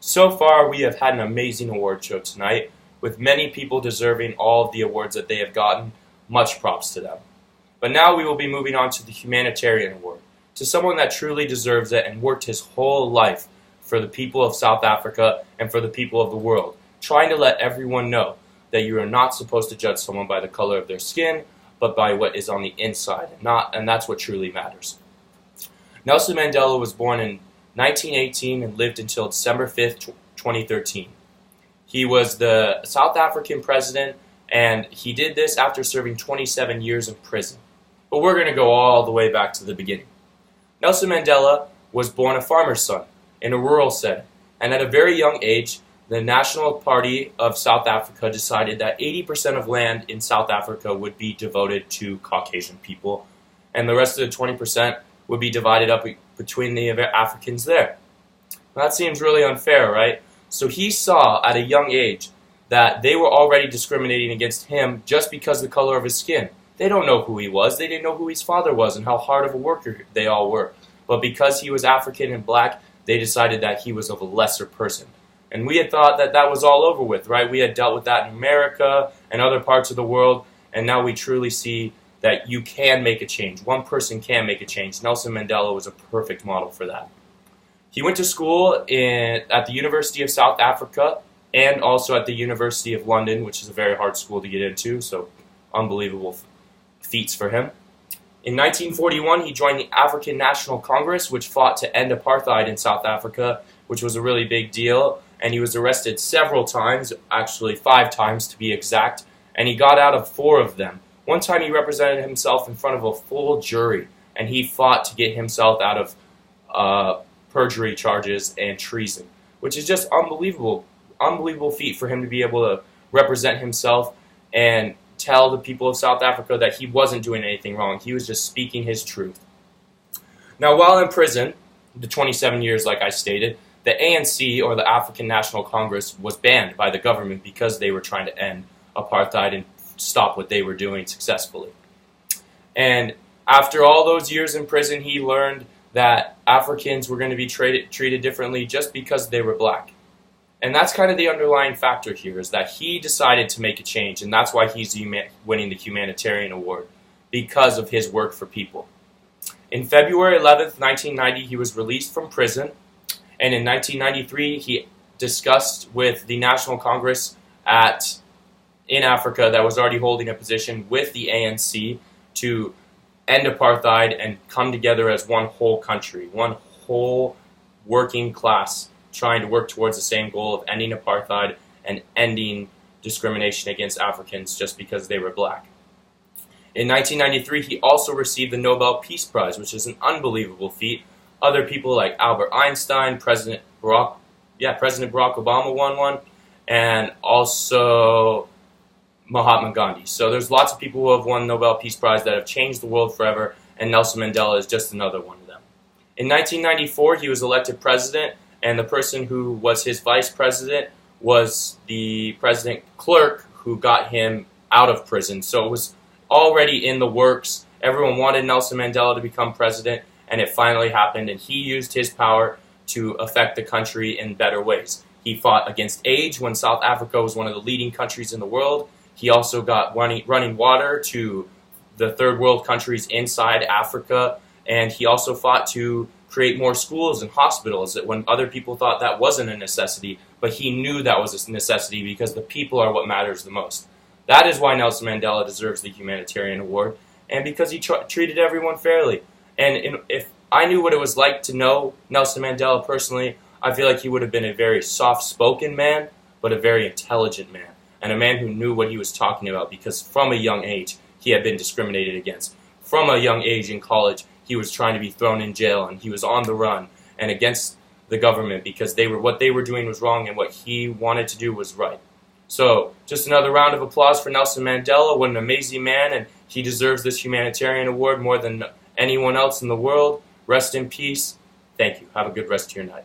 So far, we have had an amazing award show tonight, with many people deserving all of the awards that they have gotten. Much props to them. But now we will be moving on to the Humanitarian Award, to someone that truly deserves it and worked his whole life for the people of South Africa and for the people of the world, trying to let everyone know that you are not supposed to judge someone by the color of their skin, but by what is on the inside, and that's what truly matters. Nelson Mandela was born in 1918 and lived until December 5th, 2013. He was the South African president, and he did this after serving 27 years in prison. But we're going to go all the way back to the beginning. Nelson Mandela was born a farmer's son in a rural setting, and at a very young age, the National Party of South Africa decided that 80% of land in South Africa would be devoted to Caucasian people, and the rest of the 20% would be divided up between the Africans there. Now, that seems really unfair, right? So he saw at a young age that they were already discriminating against him just because of the color of his skin. They don't know who he was. They didn't know who his father was and how hard of a worker they all were. But because he was African and black, they decided that he was of a lesser person. And we had thought that that was all over with, right? We had dealt with that in America and other parts of the world, and now we truly see that you can make a change. One person can make a change. Nelson Mandela was a perfect model for that. He went to school at the University of South Africa and also at the University of London, which is a very hard school to get into, so unbelievable feats for him. In 1941, he joined the African National Congress, which fought to end apartheid in South Africa, which was a really big deal. And he was arrested several times, actually 5 times to be exact, and he got out of 4 of them. One time he represented himself in front of a full jury, and he fought to get himself out of perjury charges and treason, which is just unbelievable feat for him to be able to represent himself and tell the people of South Africa that he wasn't doing anything wrong. He was just speaking his truth. Now, while in prison, the 27 years like I stated, the ANC, or the African National Congress, was banned by the government because they were trying to end apartheid and stop what they were doing successfully. And after all those years in prison, he learned that Africans were going to be treated differently just because they were black. And that's kind of the underlying factor here, is that he decided to make a change, and that's why he's winning the Humanitarian Award, because of his work for people. In February 11th, 1990, he was released from prison. And in 1993, he discussed with the National Congress in Africa that was already holding a position with the ANC to end apartheid and come together as one whole country, one whole working class, trying to work towards the same goal of ending apartheid and ending discrimination against Africans just because they were black. In 1993, he also received the Nobel Peace Prize, which is an unbelievable feat. Other people like Albert Einstein, President Barack Obama won one, and also Mahatma Gandhi. So there's lots of people who have won the Nobel Peace Prize that have changed the world forever, and Nelson Mandela is just another one of them. In 1994, he was elected president, and the person who was his vice president was the president clerk who got him out of prison. So it was already in the works. Everyone wanted Nelson Mandela to become president, and it finally happened, and he used his power to affect the country in better ways. He fought against AIDS when South Africa was one of the leading countries in the world. He also got running water to the third world countries inside Africa, and he also fought to create more schools and hospitals when other people thought that wasn't a necessity, but he knew that was a necessity because the people are what matters the most. That is why Nelson Mandela deserves the Humanitarian Award, and because he treated everyone fairly. And if I knew what it was like to know Nelson Mandela personally, I feel like he would have been a very soft-spoken man, but a very intelligent man, and a man who knew what he was talking about, because from a young age, he had been discriminated against. From a young age in college, he was trying to be thrown in jail, and he was on the run and against the government because what they were doing was wrong and what he wanted to do was right. So, just another round of applause for Nelson Mandela. What an amazing man, and he deserves this Humanitarian Award more than anyone else in the world. Rest in peace. Thank you. Have a good rest of your night.